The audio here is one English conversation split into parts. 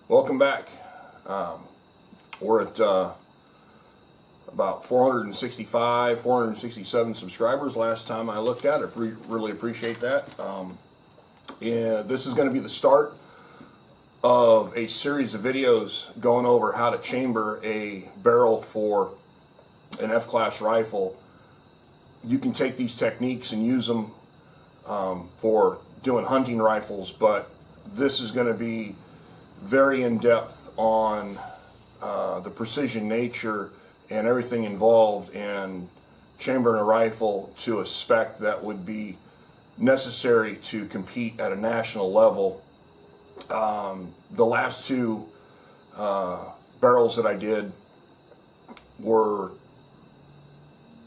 Welcome back. We're at about 465, 467 subscribers last time I looked at it. Really appreciate that. And this is going to be the start of a series of videos going over how to chamber a barrel for an F-class rifle. You can take these techniques and use them for doing hunting rifles, but this is going to be very in-depth on the precision nature and everything involved in chambering a rifle to a spec that would be necessary to compete at a national level. The last two barrels that I did were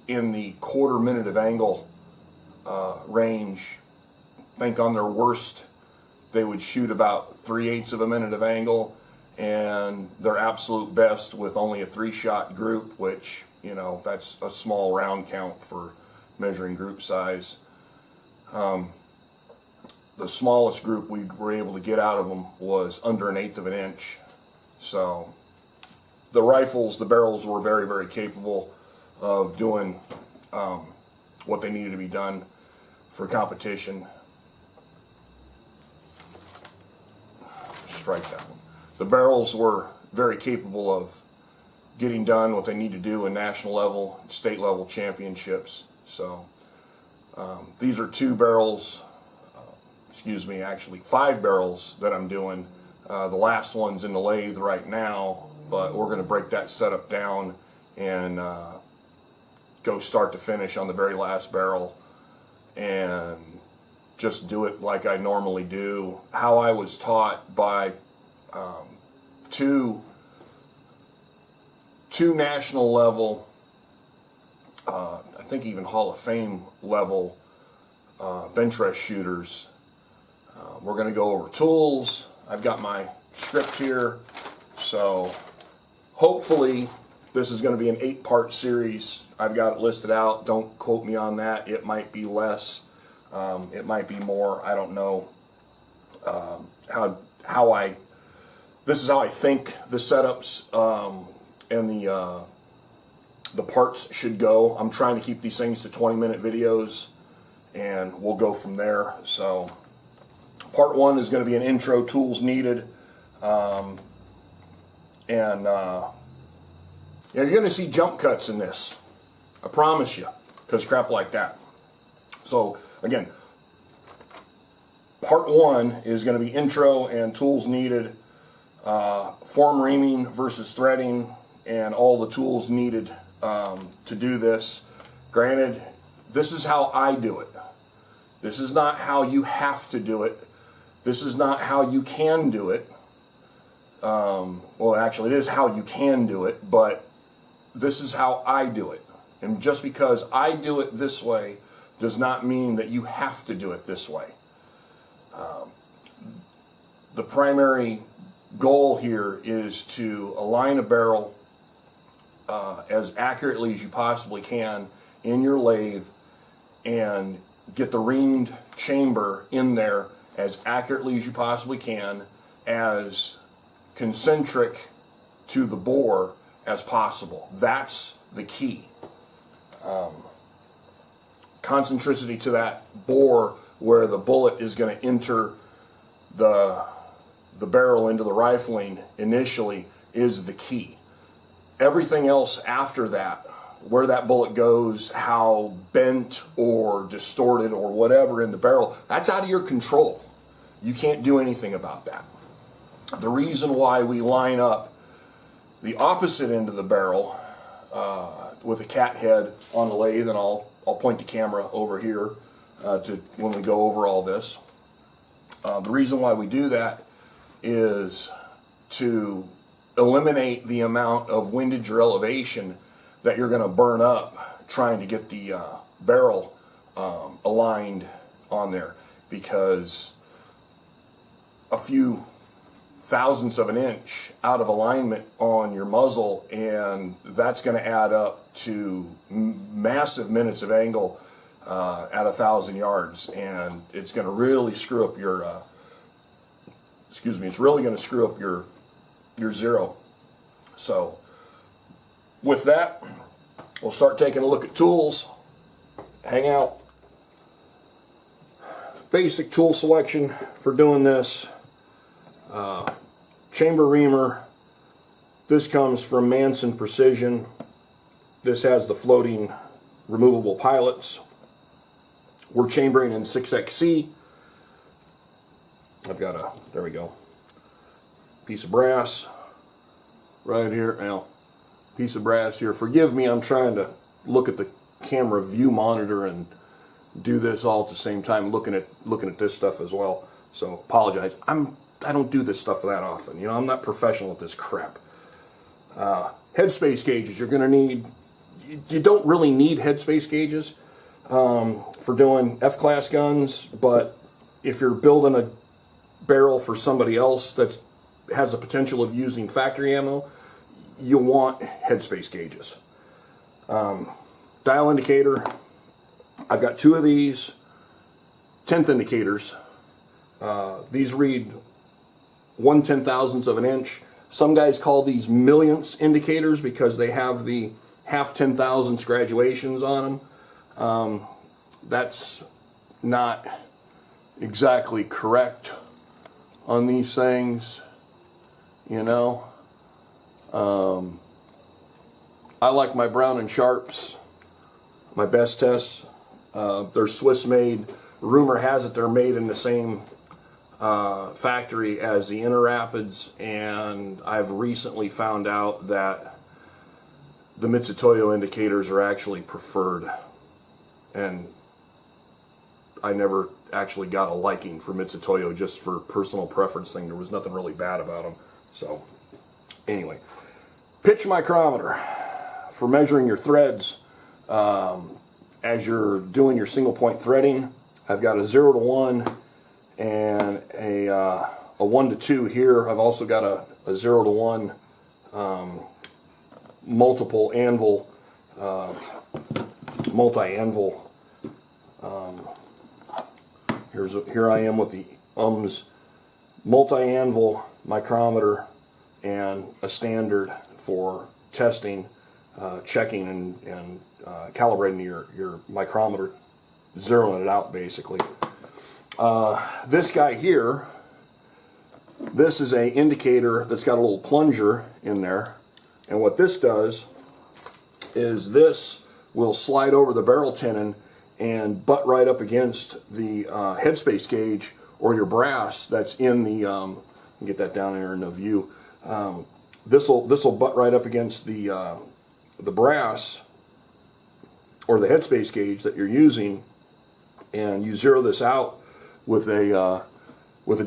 in the quarter minute of angle range. I think on their worst they would shoot about 3/8 of a minute of angle, and their absolute best with only a 3-shot group, which, you know, that's a small round count for measuring group size. The smallest group we were able to get out of them was under 1/8 of an inch. So the rifles, the barrels were very, very capable of doing what they needed to be done for competition. Strike that one. The barrels were very capable of getting done what they need to do in national level, state level championships. So these are 2 barrels, actually 5 barrels that I'm doing. The last one's in the lathe right now, but we're going to break that setup down and go start to finish on the very last barrel and just do it like I normally do. How I was taught by two national level, I think even Hall of Fame level bench rest shooters. We're going to go over tools. I've got my script here, so hopefully this is going to be an 8-part series. I've got it listed out. Don't quote me on that. It might be less. It might be more. I don't know this is how I think the setups and the parts should go. I'm trying to keep these things to 20-minute videos, and we'll go from there. So part 1 is going to be an intro, tools needed, and you're going to see jump cuts in this. I promise you, because crap like that. So again, part 1 is going to be intro and tools needed, form reaming versus threading, and all the tools needed to do this. Granted, this is how I do it. This is not how you have to do it. This is not how you can do it. Well, actually, it is how you can do it, but this is how I do it. And just because I do it this way does not mean that you have to do it this way. The primary goal here is to align a barrel as accurately as you possibly can in your lathe and get the reamed chamber in there as accurately as you possibly can, as concentric to the bore as possible. That's the key. Concentricity to that bore where the bullet is going to enter the barrel into the rifling initially is the key. Everything else after that, where that bullet goes, how bent or distorted or whatever in the barrel, that's out of your control. You can't do anything about that. The reason why we line up the opposite end of the barrel with a cat head on the lathe, and I'll point the camera over here to when we go over all this. The reason why we do that is to eliminate the amount of windage or elevation that you're going to burn up trying to get the barrel aligned on there, because a few thousandths of an inch out of alignment on your muzzle, and that's going to add up to massive minutes of angle at 1,000 yards, and it's going to really screw up your it's really going to screw up your your zero. So with that, we'll start taking a look at tools. Hang out. Basic tool selection for doing this. Chamber reamer. This comes from Manson Precision. This has the floating removable pilots. We're chambering in 6XC. I've got a, there we go, piece of brass right here. Now, piece of brass here. Forgive me, I'm trying to look at the camera view monitor and do this all at the same time, looking at this stuff as well. So apologize. I don't do this stuff that often. You know, I'm not professional at this crap. Headspace gauges. You're going to need. You don't really need headspace gauges for doing F-class guns, but if you're building a barrel for somebody else that has the potential of using factory ammo, you want headspace gauges. Dial indicator. I've got 2 of these 10th indicators. These read 1/10,000th of an inch. Some guys call these millionths indicators because they have the half 10,000ths graduations on them. That's not exactly correct on these things, you know. I like my Brown and Sharps, my best tests. They're Swiss made. Rumor has it they're made in the same factory as the Inter-Rapids, and I've recently found out that the Mitutoyo indicators are actually preferred, and I never actually got a liking for Mitutoyo, just for personal preference thing. There was nothing really bad about them. So anyway, pitch micrometer for measuring your threads as you're doing your single point threading. I've got a 0 to 1 and a 1 to 2 here. I've also got a 0 to 1 multiple anvil, multi-anvil. Here I am with the multi-anvil micrometer and a standard for testing, checking and calibrating your micrometer, zeroing it out basically. This guy here, this is a indicator that's got a little plunger in there, and what this does is this will slide over the barrel tenon and butt right up against the headspace gauge or your brass that's in the get that down there in the view. This will butt right up against the brass or the headspace gauge that you're using, and you zero this out with a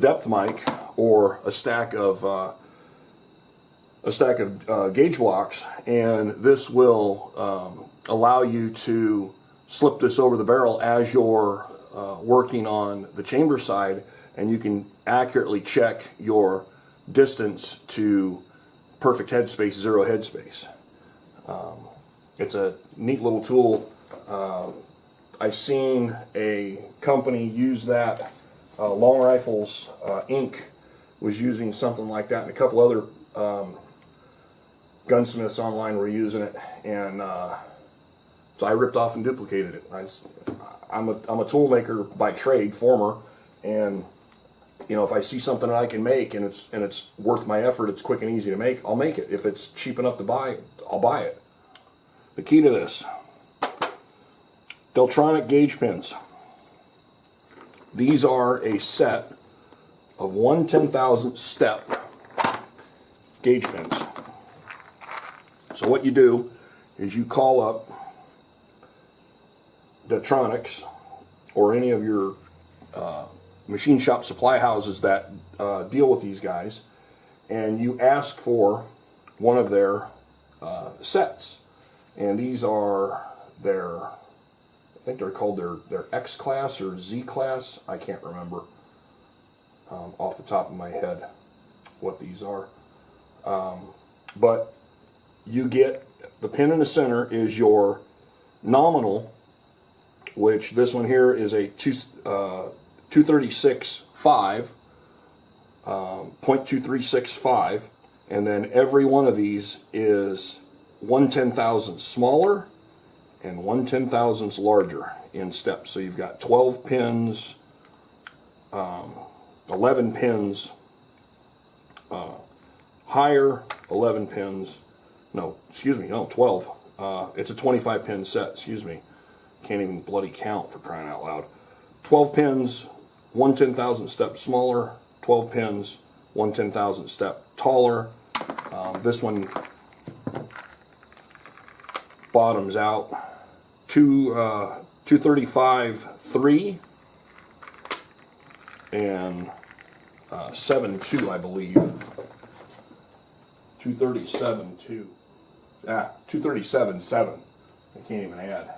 depth mic or a stack of gauge blocks, and this will allow you to slip this over the barrel as you're working on the chamber side, and you can accurately check your distance to perfect headspace, zero headspace. It's a neat little tool. I've seen a company use that. Long Rifles Inc. was using something like that, and a couple other gunsmiths online were using it, and so I ripped off and duplicated it. I'm a tool maker by trade, former, and you know, if I see something that I can make and it's worth my effort, it's quick and easy to make, I'll make it. If it's cheap enough to buy, I'll buy it. The key to this: Deltronic gauge pins. These are a set of 1/10,000th step gauge pins. So what you do is you call up Deltronics or any of your machine shop supply houses that deal with these guys, and you ask for one of their sets. And these are their, I think they're called their X class or Z class. I can't remember off the top of my head what these are. But you get the pin in the center is your nominal, which this one here is a 236.5, 0.2365, And then every one of these is 1/10,000 smaller and 1/10,000 larger in steps. So you've got 12 pins, 11 pins higher, 11 pins, no, 12. It's a 25 pin set, excuse me. Can't even bloody count, for crying out loud. 12 pins, 1/10,000 step smaller, 12 pins, 1/10,000 step taller. This one bottoms out 235.3 and 7.2, I believe. 237.2. 237.7. I can't even add.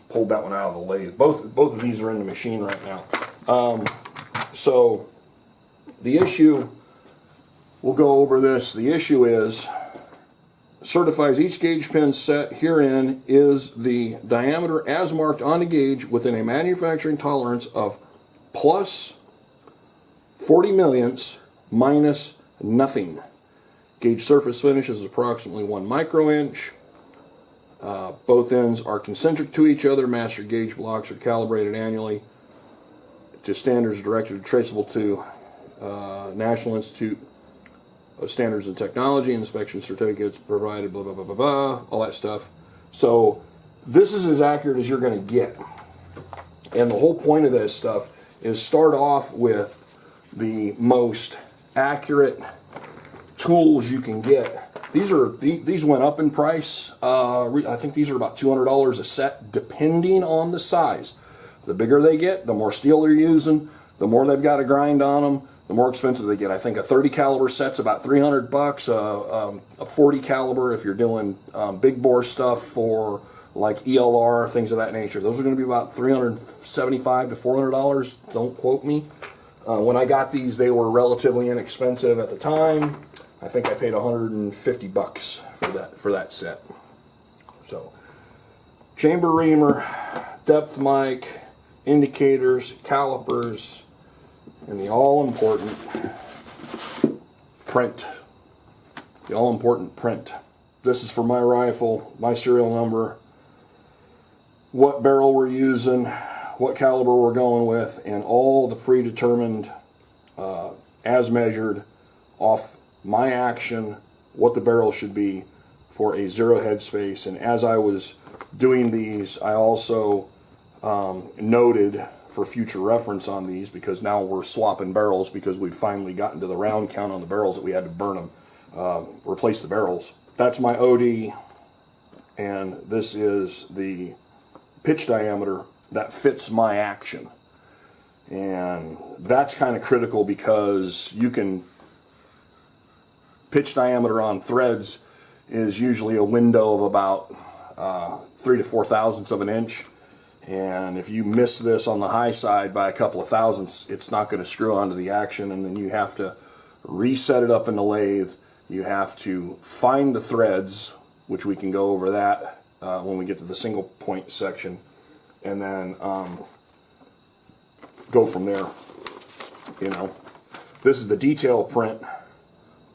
Pulled that one out of the lathe. Both of these are in the machine right now. So the issue, we'll go over this. The issue is, certifies each gauge pin set herein is the diameter as marked on the gauge within a manufacturing tolerance of plus 40 millionths minus nothing. Gauge surface finish is approximately 1 microinch. Both ends are concentric to each other. Master gauge blocks are calibrated annually to standards directed and traceable to National Institute of Standards and Technology. Inspection certificates provided, blah, blah, blah, blah, blah, all that stuff. So this is as accurate as you're going to get. And the whole point of this stuff is start off with the most accurate tools you can get. These went up in price. I think these are about $200 a set, depending on the size. The bigger they get, the more steel they're using, the more they've got to grind on them, the more expensive they get. I think a 30 caliber set's about $300. A 40 caliber, if you're doing big bore stuff for like ELR, things of that nature, those are going to be about $375 to $400. Don't quote me. When I got these, they were relatively inexpensive at the time. I think I paid $150 for that set. So, chamber reamer, depth mic, indicators, calipers, and the all-important print. The all-important print. This is for my rifle, my serial number, what barrel we're using, what caliber we're going with, and all the predetermined, as measured, off my action, what the barrel should be for a zero headspace. And as I was doing these, I also noted for future reference on these, because now we're swapping barrels because we've finally gotten to the round count on the barrels that we had to burn them, replace the barrels. That's my OD, and this is the pitch diameter that fits my action. And that's kind of critical, because you can, pitch diameter on threads is usually a window of about 3 to 4 thousandths of an inch. And if you miss this on the high side by a couple of thousandths, it's not going to screw onto the action, and then you have to reset it up in the lathe. You have to find the threads, which we can go over that when we get to the single point section, and then go from there. You know, this is the detail print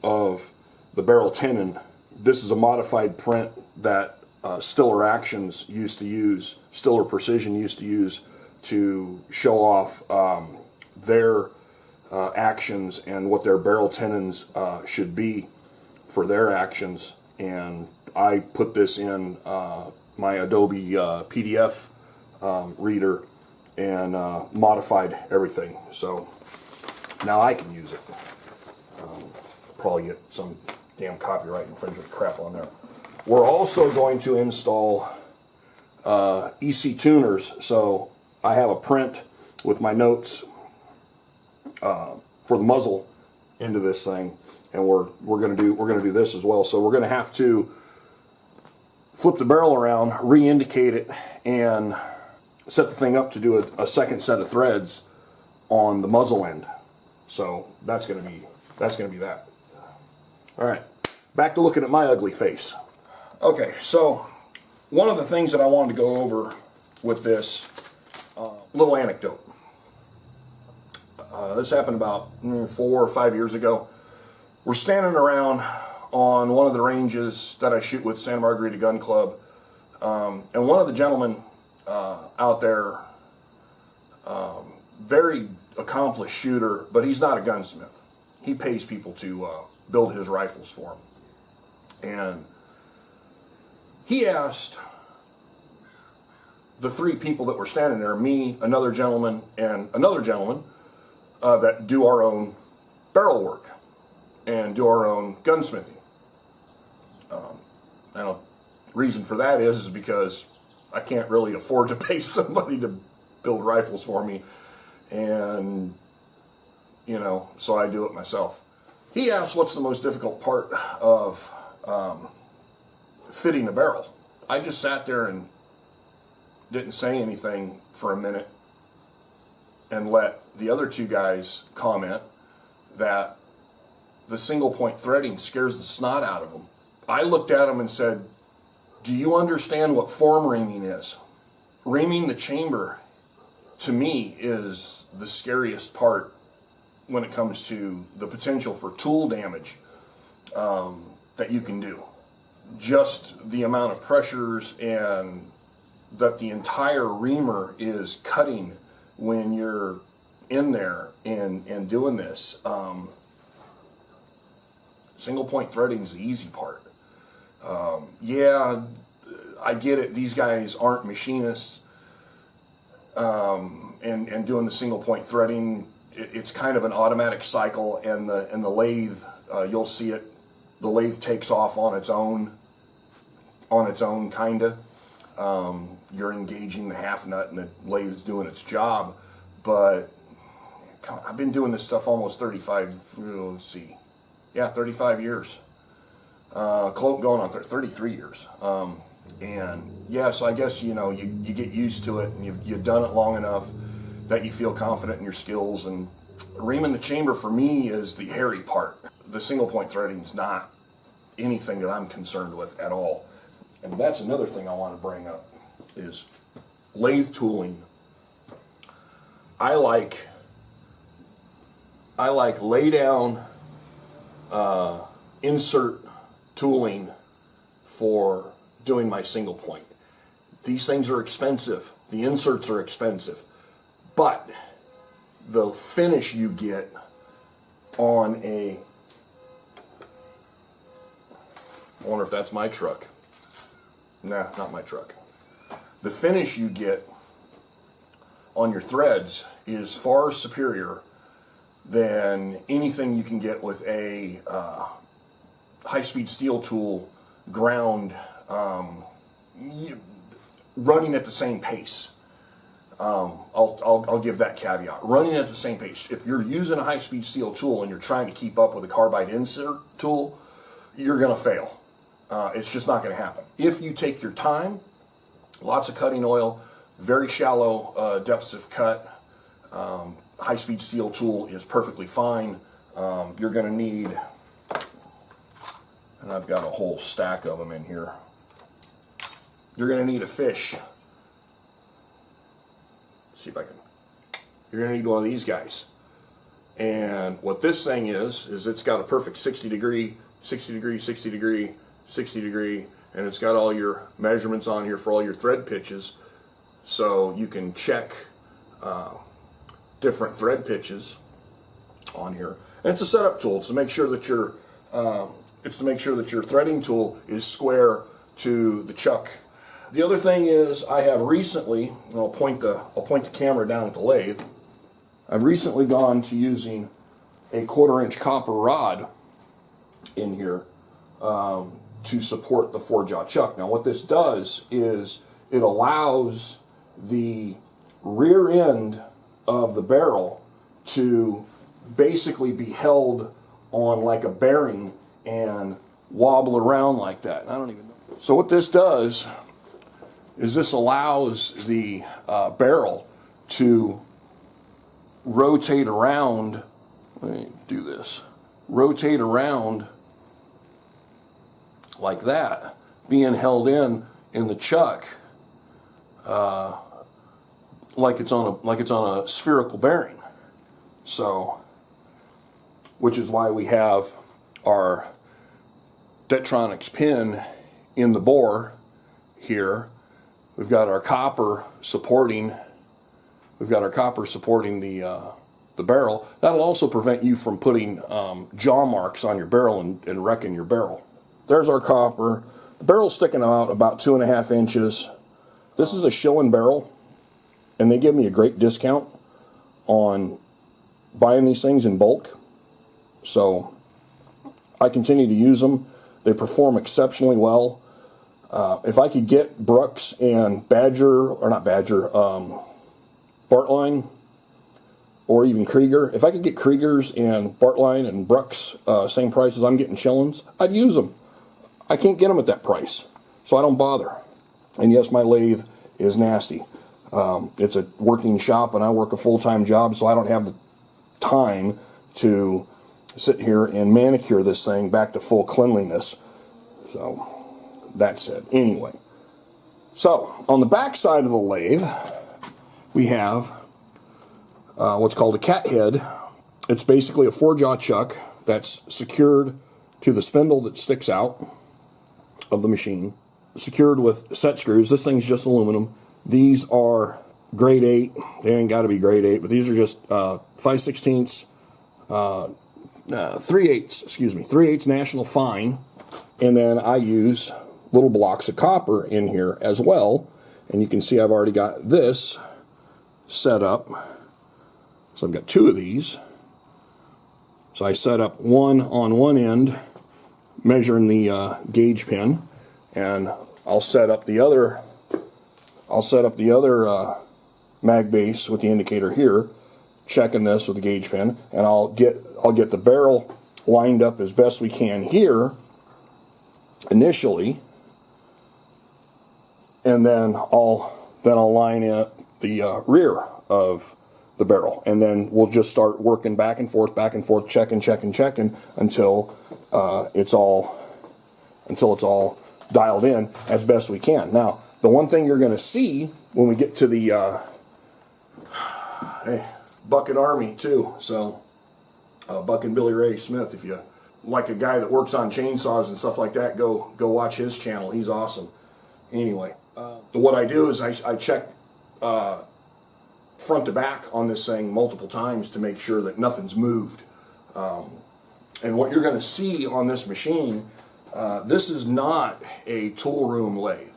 of the barrel tenon. This is a modified print that Stiller Actions used to use, Stiller Precision used to use to show off their actions and what their barrel tenons should be for their actions. And I put this in my Adobe PDF reader and modified everything. So now I can use it. Probably get some damn copyright infringement crap on there. We're also going to install EC tuners. So I have a print with my notes for the muzzle into this thing, and we're gonna do this as well. So we're gonna have to flip the barrel around, re-indicate it, and set the thing up to do a second set of threads on the muzzle end. So that's gonna be that. All right, back to looking at my ugly face. Okay, so one of the things that I wanted to go over with this little anecdote. This happened about 4 or 5 years ago. We're standing around on one of the ranges that I shoot with, Santa Margarita Gun Club, and one of the gentlemen out there, very accomplished shooter, but he's not a gunsmith. He pays people to build his rifles for him. And he asked the three people that were standing there, me, another gentleman, and another gentleman, that do our own barrel work and do our own gunsmithing. And the reason for that is because I can't really afford to pay somebody to build rifles for me, and so I do it myself. He asked, what's the most difficult part of fitting a barrel? I just sat there and didn't say anything for a minute and let the other two guys comment that the single point threading scares the snot out of them. I looked at them and said, do you understand what form reaming is? Reaming the chamber, to me, is the scariest part when it comes to the potential for tool damage that you can do. Just the amount of pressures and that the entire reamer is cutting when you're in there and doing this. Single point threading is the easy part. Yeah, I get it. These guys aren't machinists, and doing the single point threading, it's kind of an automatic cycle, and the lathe, you'll see it. The lathe takes off on its own, kinda. You're engaging the half nut, and the lathe's doing its job. But I've been doing this stuff almost 35. Let's see, 35 years. Going on 33 years. And yes, I guess you get used to it, and you've done it long enough that you feel confident in your skills. And reaming the chamber for me is the hairy part. The single point threading is not anything that I'm concerned with at all. And that's another thing I want to bring up is lathe tooling. I like lay down insert tooling for doing my single point. These things are expensive. The inserts are expensive. But the finish you get on I wonder if that's my truck. Nah, not my truck. The finish you get on your threads is far superior than anything you can get with a high-speed steel tool ground, running at the same pace. I'll give that caveat. Running at the same pace. If you're using a high-speed steel tool and you're trying to keep up with a carbide insert tool, you're going to fail. It's just not going to happen. If you take your time, lots of cutting oil, very shallow depths of cut, high-speed steel tool is perfectly fine. You're going to need, and I've got a whole stack of them in here, you're going to need a fish. Let's see if I can. You're going to need one of these guys. And what this thing is it's got a perfect 60 degree, 60 degree, 60 degree, 60 degree, and it's got all your measurements on here for all your thread pitches, so you can check different thread pitches on here. And it's a setup tool. It's to make sure that your threading tool is square to the chuck. The other thing is I have recently, and I'll point the camera down at the lathe. I've recently gone to using a 1/4-inch copper rod in here to support the 4-jaw chuck. Now what this does is it allows the rear end of the barrel to basically be held on like a bearing and wobble around like that. I don't even know. So what this does is this allows the barrel to rotate around. Let me do this. Rotate around like that, being held in the chuck, like it's on a spherical bearing. So, which is why we have our Detronix pin in the bore here. We've got our copper supporting. We've got our copper supporting the barrel. That'll also prevent you from putting jaw marks on your barrel and wrecking your barrel. There's our copper. The barrel's sticking out about 2.5 inches. This is a Schillen barrel, and they give me a great discount on buying these things in bulk. So I continue to use them. They perform exceptionally well. If I could get Brooks and Badger, or not Badger, Bartlein, or even Krieger, if I could get Kriegers and Bartlein and Brooks same price as I'm getting Schillens, I'd use them. I can't get them at that price, so I don't bother. And yes, my lathe is nasty. It's a working shop, and I work a full-time job, so I don't have the time to sit here and manicure this thing back to full cleanliness. So that's it. Anyway, so on the back side of the lathe, we have what's called a cat head. It's basically a 4-jaw chuck that's secured to the spindle that sticks out of the machine, secured with set screws. This thing's just aluminum. These are grade 8. They ain't got to be grade 8, but these are just 5/16, 3/8 National Fine. And then I use little blocks of copper in here as well. And you can see I've already got this set up. So I've got 2 of these. So I set up one on one end, measuring the gauge pin, and I'll set up the other. Mag base with the indicator here, checking this with the gauge pin, and I'll get the barrel lined up as best we can here initially, and then I'll line up the rear of the barrel, and then we'll just start working back and forth, checking until it's all dialed in as best we can. Now, the one thing you're going to see when we get to the Buck and Army too, so Buck and Billy Ray Smith, if you like a guy that works on chainsaws and stuff like that, go watch his channel. He's awesome. Anyway, what I do is I check front to back on this thing multiple times to make sure that nothing's moved. And what you're going to see on this machine, this is not a tool room lathe.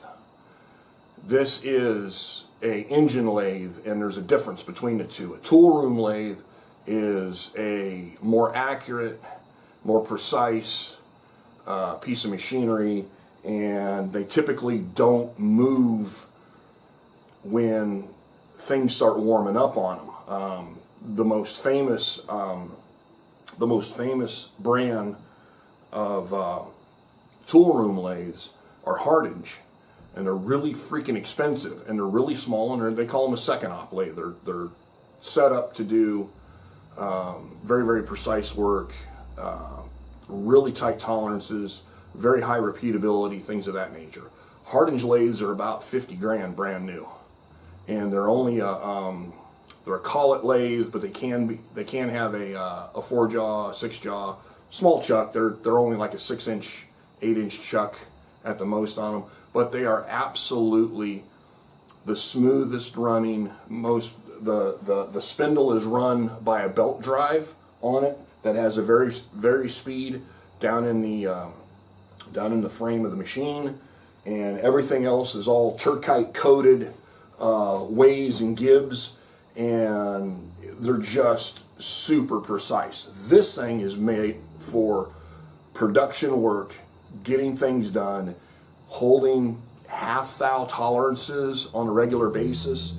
This is a engine lathe, and there's a difference between the two. A tool room lathe is a more accurate, more precise piece of machinery, and they typically don't move when things start warming up on them. The most famous brand of tool room lathes are Hardinge, and they're really freaking expensive, and they're really small, and they call them a second op lathe. They're set up to do very, very precise work, really tight tolerances, very high repeatability, things of that nature. Hardinge lathes are about 50 grand brand new, and they're only they're a collet lathe, but they can have a 4-jaw, a 6-jaw, small chuck. They're only like a 6-inch, 8-inch chuck at the most on them, but they are absolutely the smoothest running. The spindle is run by a belt drive on it that has a very speed down in the frame of the machine, and everything else is all turkite coated Ways and Gibbs, and they're just super precise. This thing is made for production work, getting things done, holding half-thou tolerances on a regular basis.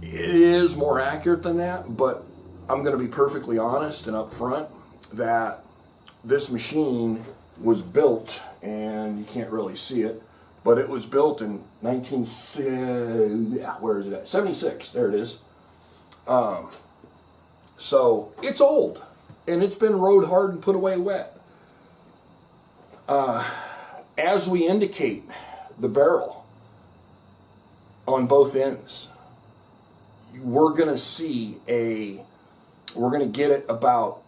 It is more accurate than that, but I'm going to be perfectly honest and upfront that this machine was built, and you can't really see it, but it was built in 76. There it is. So it's old, and it's been rode hard and put away wet. As we indicate the barrel on both ends, we're going to get it about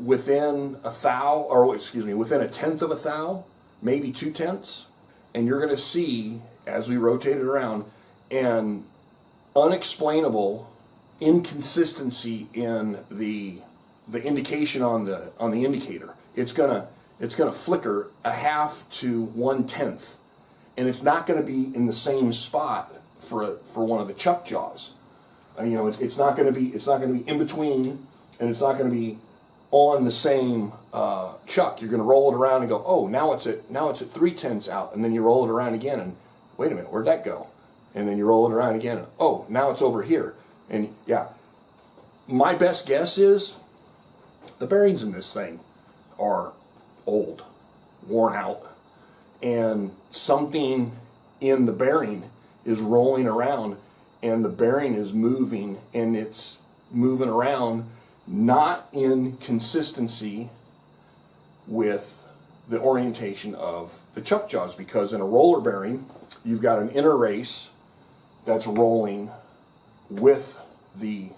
within a thou, or excuse me, within a tenth of a thou, maybe 2/10, and you're going to see, as we rotate it around, an unexplainable inconsistency in the indication on the indicator. It's gonna flicker a half to 1/10, and it's not going to be in the same spot for one of the chuck jaws. You know, it's not going to be in between, and it's not going to be on the same chuck. You're going to roll it around and go, oh, now it's at 3/10 out, and then you roll it around again, and wait a minute, where'd that go? And then you roll it around again, and oh, now it's over here. And yeah, my best guess is the bearings in this thing are old, worn out, and something in the bearing is rolling around, and the bearing is moving, and it's moving around not in consistency with the orientation of the chuck jaws, because in a roller bearing, you've got an inner race that's rolling with the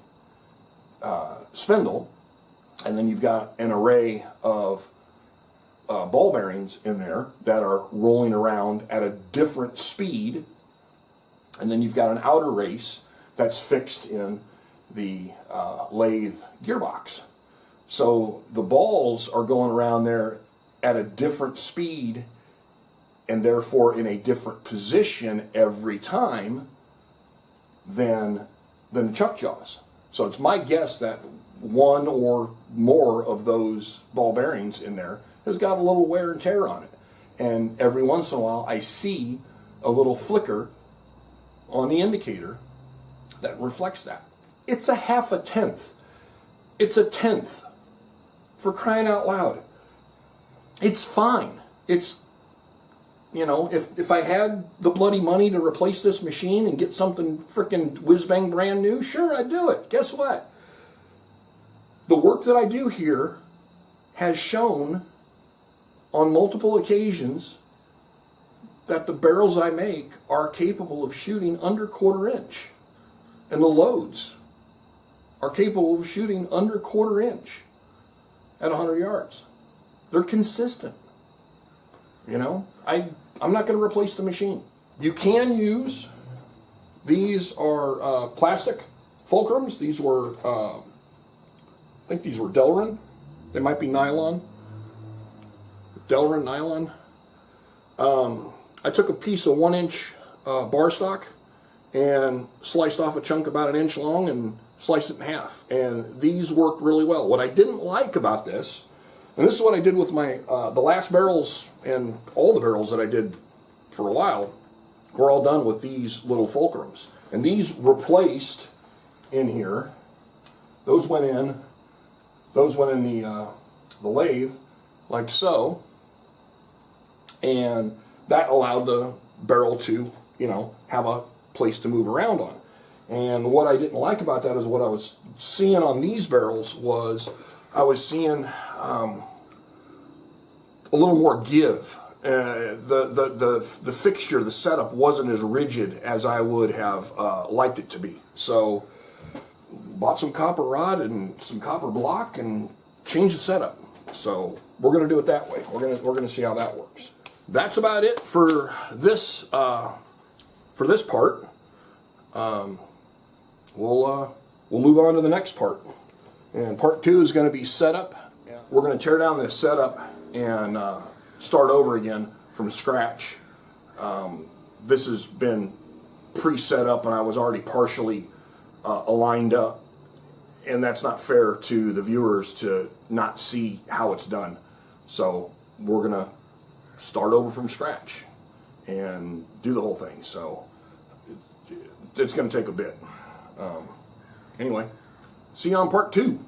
spindle, and then you've got an array of ball bearings in there that are rolling around at a different speed, and then you've got an outer race that's fixed in the lathe gearbox. So the balls are going around there at a different speed, and therefore in a different position every time than the chuck jaws. So it's my guess that one or more of those ball bearings in there has got a little wear and tear on it. And every once in a while I see a little flicker on the indicator that reflects that. It's a half a tenth. It's a tenth. For crying out loud. It's fine. It's, you know, if I had the bloody money to replace this machine and get something frickin' whiz-bang brand new, sure, I'd do it. Guess what? The work that I do here has shown on multiple occasions that the barrels I make are capable of shooting under 1/4 inch. And the loads are capable of shooting under 1/4 inch at 100 yards. They're consistent. You know, I'm not going to replace the machine. You can use, these are plastic fulcrums. These were, I think these were Delrin. They might be nylon. Delrin nylon. I took a piece of 1-inch bar stock and sliced off a chunk about 1 inch long and sliced it in half. And these worked really well. What I didn't like about this, and this is what I did with my, the last barrels and all the barrels that I did for a while, were all done with these little fulcrums. And these replaced in here, those went in the lathe, like so, and that allowed the barrel to, you know, have a place to move around on. And what I didn't like about that is what I was seeing on these barrels was I was seeing a little more give. The fixture, the setup wasn't as rigid as I would have liked it to be. So bought some copper rod and some copper block and changed the setup. So we're going to do it that way. We're going to see how that works. That's about it for this part. We'll move on to the next part, and part 2 is going to be setup. We're going to tear down this setup and start over again from scratch. This has been pre-set up, and I was already partially aligned up, and that's not fair to the viewers to not see how it's done. So we're going to start over from scratch and do the whole thing. So it's going to take a bit. Anyway, see you on part 2.